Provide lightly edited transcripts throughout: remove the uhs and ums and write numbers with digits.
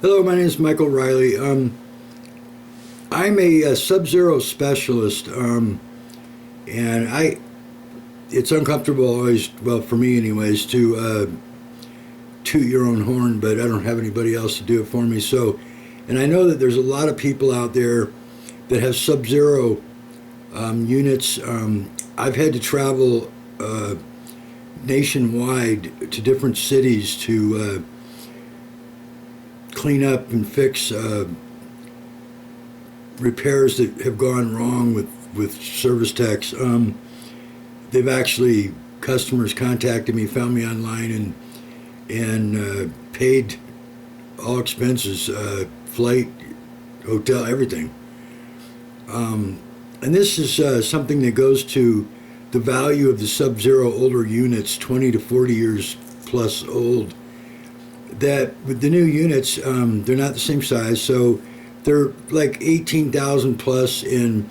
Hello, my name is Michael Riley. I'm a SubZero Specialist, and it's uncomfortable always, well, for me anyways, to toot your own horn, but I don't have anybody else to do it for me. So, and I know that there's a lot of people out there that have SubZero units. I've had to travel nationwide to different cities to clean up and fix repairs that have gone wrong with service techs. They've actually, customers contacted me, found me online, and paid all expenses, flight, hotel, everything. And this is something that goes to the value of the SubZero older units, 20 to 40 years plus old. That with the new units, they're not the same size, so they're like 18,000 plus. And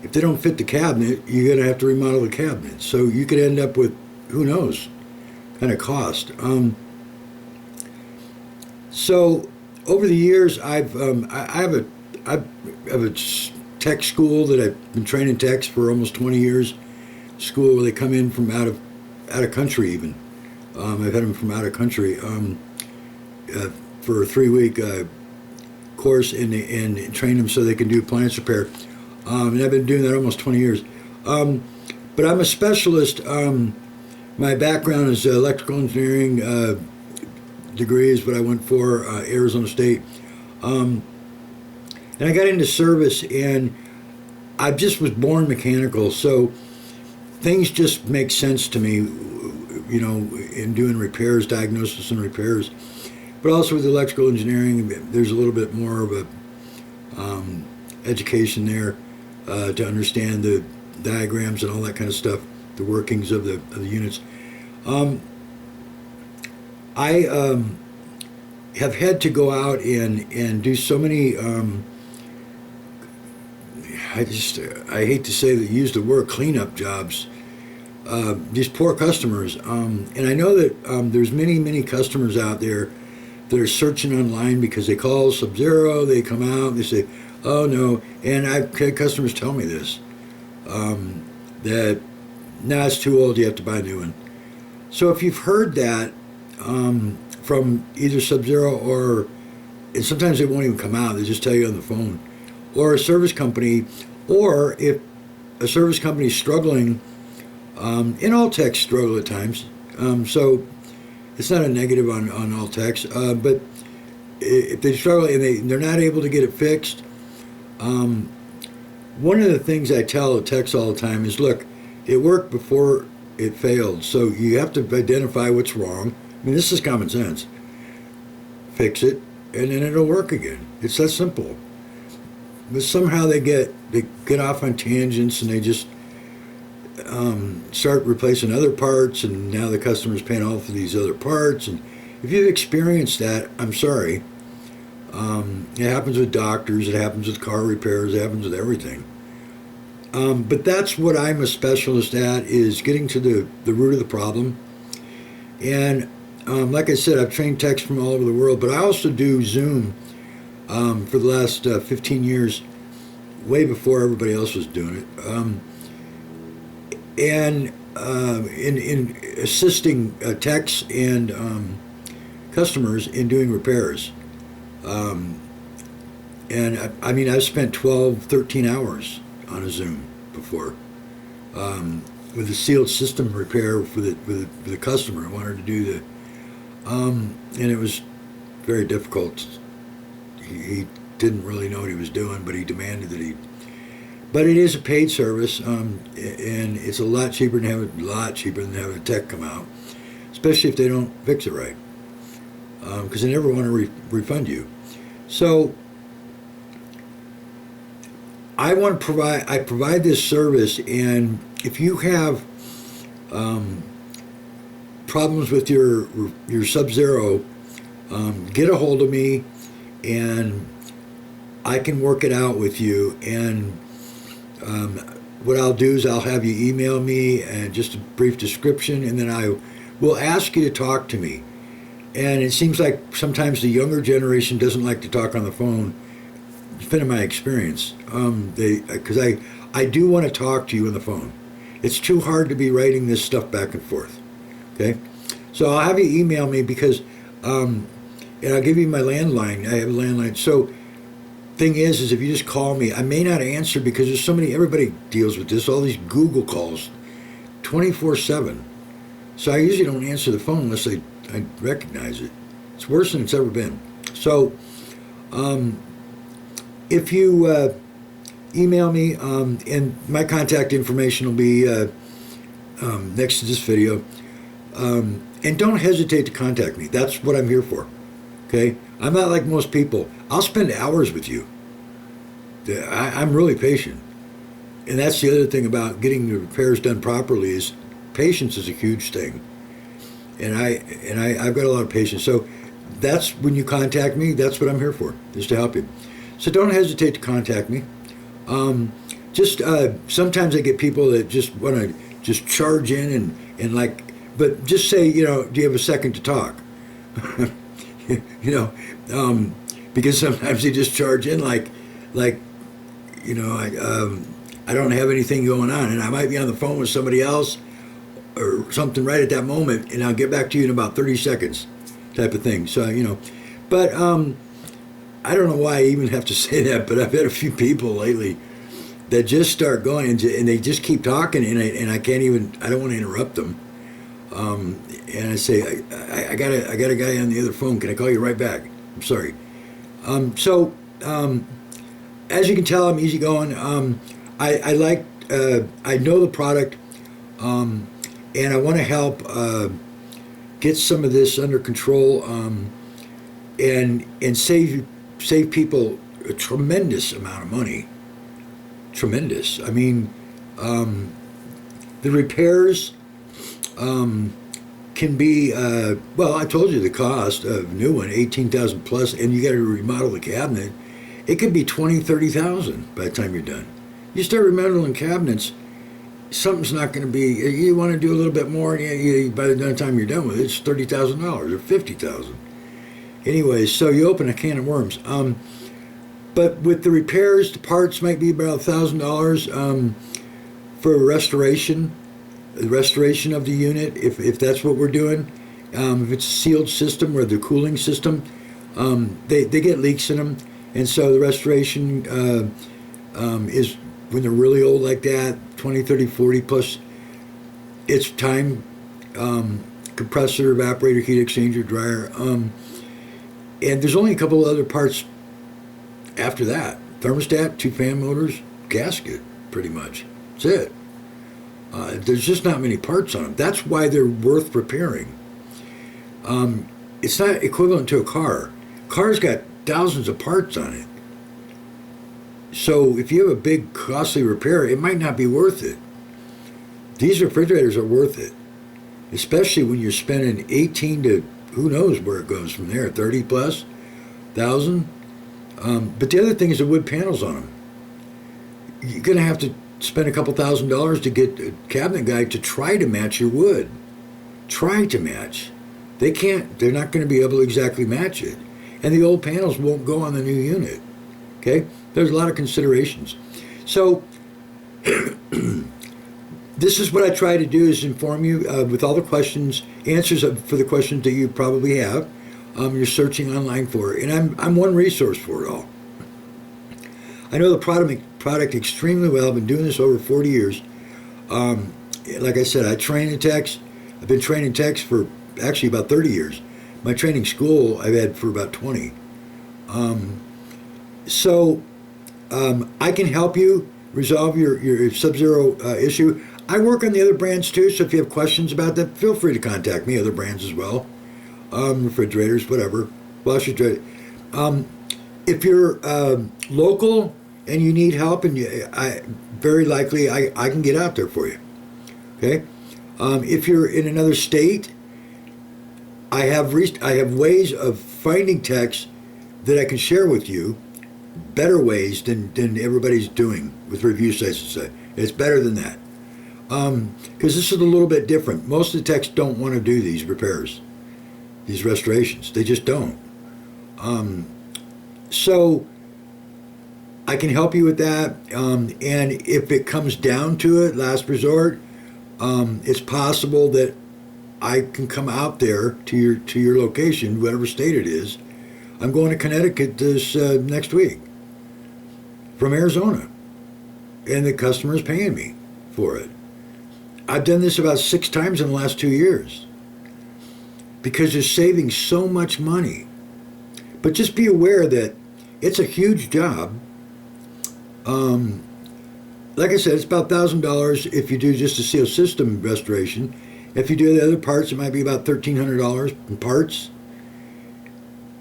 if they don't fit the cabinet, you're gonna have to remodel the cabinet. So you could end up with who knows kind of cost. So over the years, I have a tech school that I've been training techs for almost 20 years. School where they come in from out of country even. I've had them from out of country for a 3-week course and train them so they can do appliance repair. And I've been doing that almost 20 years. But I'm a specialist. My background is electrical engineering degree is what I went for, Arizona State. And I got into service, and I just was born mechanical, so things just make sense to me, in doing repairs, diagnosis and repairs. But also with electrical engineering, there's a little bit more of a education there to understand the diagrams and all that kind of stuff, the workings of the units. I have had to go out and do so many. I hate to say that, use the word cleanup jobs. These poor customers, and I know that there's many customers out there that are searching online because they call SubZero, they come out, they say, "Oh no," and I've had customers tell me this, that now it's too old, you have to buy a new one. So if you've heard that from either SubZero and sometimes they won't even come out, they just tell you on the phone, or a service company, or if a service company is struggling, and all techs struggle at times, so it's not a negative on all techs, but if they struggle and they're not able to get it fixed, one of the things I tell the techs all the time is, look, it worked before it failed, so you have to identify what's wrong. I mean, this is common sense. Fix it, and then it'll work again. It's that simple. But somehow they get off on tangents, and they just start replacing other parts, and now the customer's paying all for these other parts. And if you've experienced that, I'm sorry. It happens with doctors, it happens with car repairs, it happens with everything. But that's what I'm a specialist at, is getting to the root of the problem. And like I said, I've trained techs from all over the world, but I also do Zoom for the last 15 years, way before everybody else was doing it. And in assisting techs and customers in doing repairs. And I mean, I've spent 12, 13 hours on a Zoom before with a sealed system repair for the customer. I wanted to do and it was very difficult. He didn't really know what he was doing, but he demanded that But it is a paid service, and it's a lot cheaper than having a tech come out, especially if they don't fix it right, because they never want to refund you. So I provide this service, and if you have problems with your SubZero, get a hold of me, and I can work it out with you. And what I'll do is I'll have you email me and just a brief description, and then I will ask you to talk to me. And it seems like sometimes the younger generation doesn't like to talk on the phone. It's been in my experience. Because I do want to talk to you on the phone. It's too hard to be writing this stuff back and forth. Okay? So I'll have you email me because, and I'll give you my landline. I have a landline. So thing is if you just call me, I may not answer because there's so many, everybody deals with this, all these Google calls 24/7. So I usually don't answer the phone unless I recognize it. It's worse than it's ever been. So if you email me, and my contact information will be next to this video, and don't hesitate to contact me. That's what I'm here for. Okay? I'm not like most people. I'll spend hours with you. I'm really patient. And that's the other thing about getting the repairs done properly is patience is a huge thing. And I've got a lot of patience. So that's when you contact me, that's what I'm here for, is to help you. So don't hesitate to contact me. Sometimes I get people that just want to just charge in and like, but just say, do you have a second to talk? Because sometimes they just charge in like, I don't have anything going on, and I might be on the phone with somebody else or something right at that moment, and I'll get back to you in about 30 seconds, type of thing. So, but I don't know why I even have to say that, but I've had a few people lately that just start going and they just keep talking, and I can't even, I don't want to interrupt them. And I say, I got a guy on the other phone. Can I call you right back? I'm sorry. As you can tell, I'm easygoing. I know the product, and I want to help get some of this under control, and save people a tremendous amount of money. Tremendous. I mean, the repairs can be, well, I told you the cost of a new one, $18,000 plus, and you got to remodel the cabinet. It could be $20,000, $30,000 by the time you're done. You start remodeling cabinets, something's not going to be. You want to do a little bit more, and by the time you're done with it, it's $30,000 or $50,000. Anyway, so you open a can of worms. But with the repairs, the parts might be about $1,000 for restoration. The restoration of the unit, if that's what we're doing. If it's a sealed system or the cooling system, they get leaks in them, and so the restoration is when they're really old like that, 20, 30, 40 plus. It's time, compressor, evaporator, heat exchanger, dryer, and there's only a couple of other parts after that. Thermostat, 2 fan motors, gasket, pretty much. That's it. There's just not many parts on them. That's why they're worth repairing. It's not equivalent to a car. Car's got thousands of parts on it. So if you have a big, costly repair, it might not be worth it. These refrigerators are worth it, especially when you're spending 18 to, who knows where it goes from there, 30 plus thousand. But the other thing is the wood panels on them. You're going to have to spend a couple $1,000s to get a cabinet guy to try to match your wood. Try to match. They can't, they're not going to be able to exactly match it. And the old panels won't go on the new unit. Okay? There's a lot of considerations. So, this is what I try to do, is inform you with all the questions, answers for the questions that you probably have. You're searching online for it. And I'm one resource for it all. I know the product extremely well. I've been doing this over 40 years. Like I said, I train in techs. I've been training techs for actually about 30 years. My training school I've had for about 20. I can help you resolve your SubZero issue. I work on the other brands too, so if you have questions about that, feel free to contact me, other brands as well. Refrigerators, whatever. Washer dry. If you're local and you need help, and very likely I can get out there for you. Okay? If you're in another state, I have ways of finding techs that I can share with you, better ways than everybody's doing with review sites. It's better than that. Because this is a little bit different. Most of the techs don't want to do these repairs. these restorations. They just don't. So I can help you with that. And if it comes down to it, last resort, it's possible that I can come out there to your location, whatever state it is. I'm going to Connecticut this next week from Arizona, and the customer is paying me for it. I've done this about 6 times in the last 2 years because you're saving so much money. But just be aware that it's a huge job. Like I said, it's about $1,000 if you do just a seal system restoration. If you do the other parts, it might be about $1,300 in parts.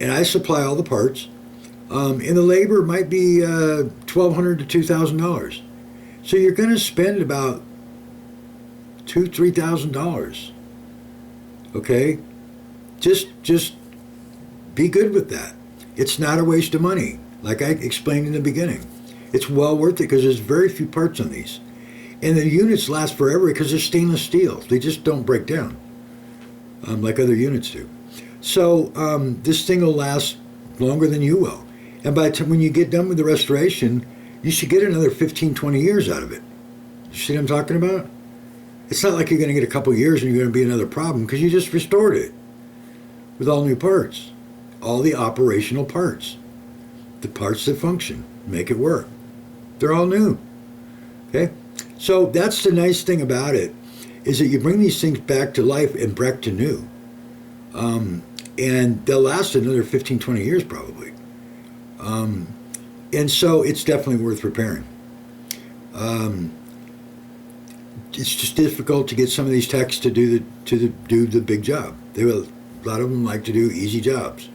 And I supply all the parts. And the labor might be $1,200 to $2,000. So you're going to spend about $2,000-$3,000. Okay? Just be good with that. It's not a waste of money, like I explained in the beginning. It's well worth it because there's very few parts on these. And the units last forever because they're stainless steel. They just don't break down like other units do. So this thing will last longer than you will. And by the time when you get done with the restoration, you should get another 15, 20 years out of it. You see what I'm talking about? It's not like you're going to get a couple years and you're going to be another problem because you just restored it with all new parts. All the operational parts. The parts that function, make it work. They're all new. Okay? So that's the nice thing about it, is that you bring these things back to life and back to new. And they'll last another 15, 20 years probably. And so it's definitely worth repairing. It's just difficult to get some of these techs to do the big job. A lot of them like to do easy jobs.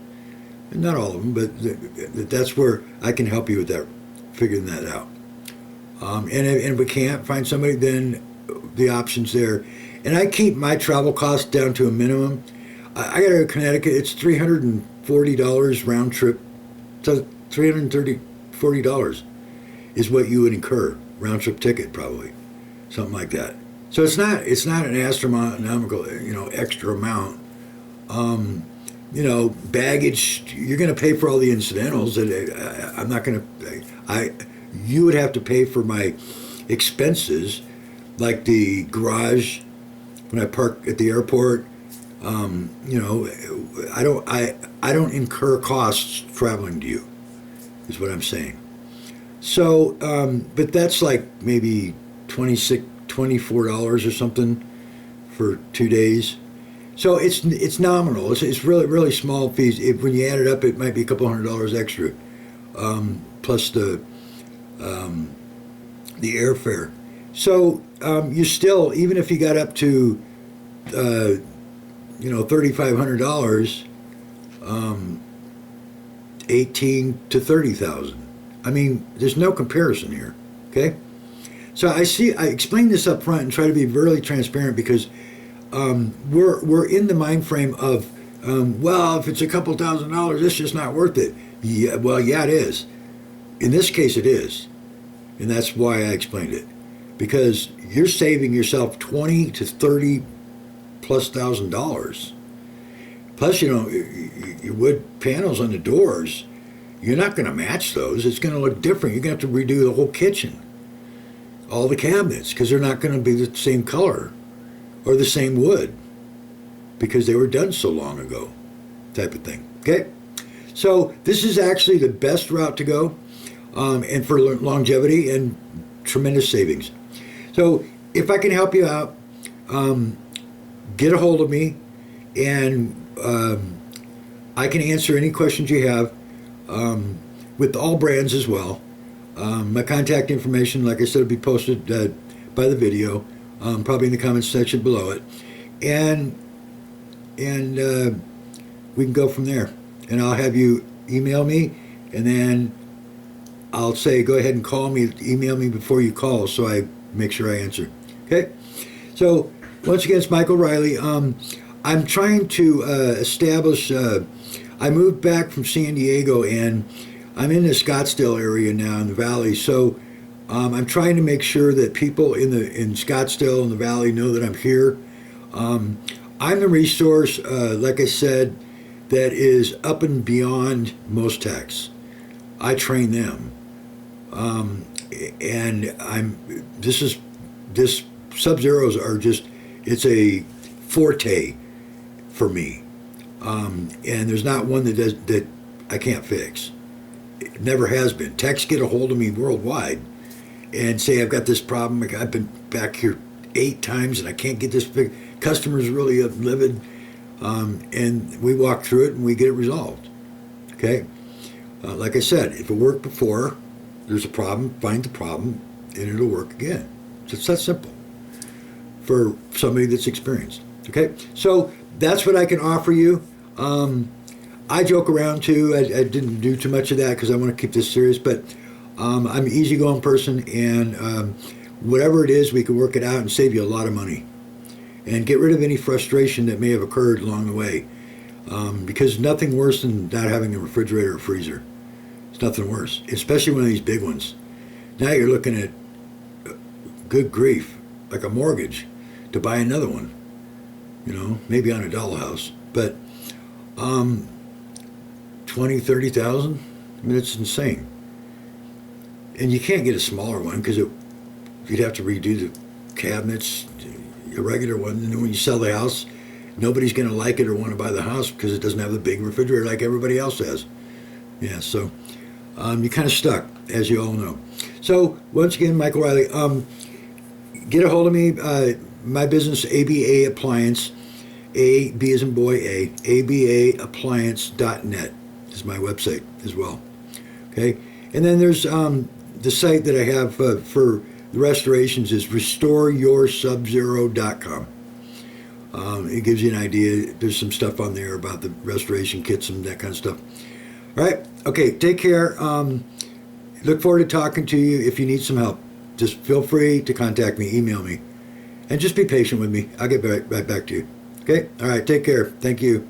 Not all of them, but that's where I can help you with that, figuring that out. And if we can't find somebody, then the option's there. And I keep my travel costs down to a minimum. I got to go to Connecticut. It's $340 round trip. So $340 is what you would incur, round trip ticket probably, something like that. So it's not an astronomical, extra amount. Baggage, you're going to pay for all the incidentals. I'm not going to, you would have to pay for my expenses, like the garage when I park at the airport. I don't incur costs traveling to you, is what I'm saying. So, but that's like maybe $24 or something for 2 days. So it's nominal. It's really, really small fees. When you add it up, it might be a couple $100 extra, plus the airfare. So you still, even if you got up to $3,500, 18 to 30,000. I mean, there's no comparison here. Okay, so I explain this up front and try to be really transparent because. We're in the mind frame of, if it's a couple $1,000, it's just not worth it. Yeah, it is. In this case, it is. And that's why I explained it. Because you're saving yourself $20 to $30 plus $1,000. Plus, your wood panels on the doors, you're not going to match those. It's going to look different. You're going to have to redo the whole kitchen. All the cabinets, because they're not going to be the same color. Or the same wood, because they were done so long ago, type of thing. Okay? So this is actually the best route to go, and for longevity and tremendous savings. So if I can help you out, get a hold of me, and I can answer any questions you have with all brands as well. My contact information, like I said, will be posted by the video. Probably in the comments section below it, and we can go from there. And I'll have you email me, and then I'll say go ahead and call me, email me before you call, so I make sure I answer. Okay. So once again, it's Michael Riley. I'm trying to establish. I moved back from San Diego, and I'm in the Scottsdale area now in the Valley. So. I'm trying to make sure that people in Scottsdale and the Valley know that I'm here. I'm the resource, like I said, that is up and beyond most techs. I train them. And this SubZeros are just, it's a forte for me. And there's not one that I can't fix. It never has been. Techs get a hold of me worldwide and say, I've got this problem. I've been back here 8 times and I can't get this fixed. Customers really livid. And we walk through it and we get it resolved. Okay? Like I said, if it worked before, there's a problem, find the problem, and it'll work again. It's that simple for somebody that's experienced. Okay? So that's what I can offer you. I joke around too. I didn't do too much of that because I want to keep this serious, but I'm an easygoing person, and whatever it is, we can work it out and save you a lot of money and get rid of any frustration that may have occurred along the way, because nothing worse than not having a refrigerator or freezer. It's nothing worse, especially one of these big ones. Now you're looking at, good grief, like a mortgage to buy another one, maybe on a dollhouse, but 20, 30,000, I mean, it's insane. And you can't get a smaller one because you'd have to redo the cabinets, a regular one, and then when you sell the house, nobody's going to like it or want to buy the house because it doesn't have the big refrigerator like everybody else has. Yeah, so you're kind of stuck, as you all know. So once again, Michael Riley, get a hold of me. My business, ABA Appliance, A, B as in boy, ABAappliance.net is my website as well. Okay, and then there's the site that I have for the restorations is restoreyoursubzero.com. It gives you an idea. There's some stuff on there about the restoration kits and that kind of stuff. All right. Okay. Take care. Look forward to talking to you. If you need some help, just feel free to contact me, email me, and just be patient with me. I'll get right back to you. Okay. All right. Take care. Thank you.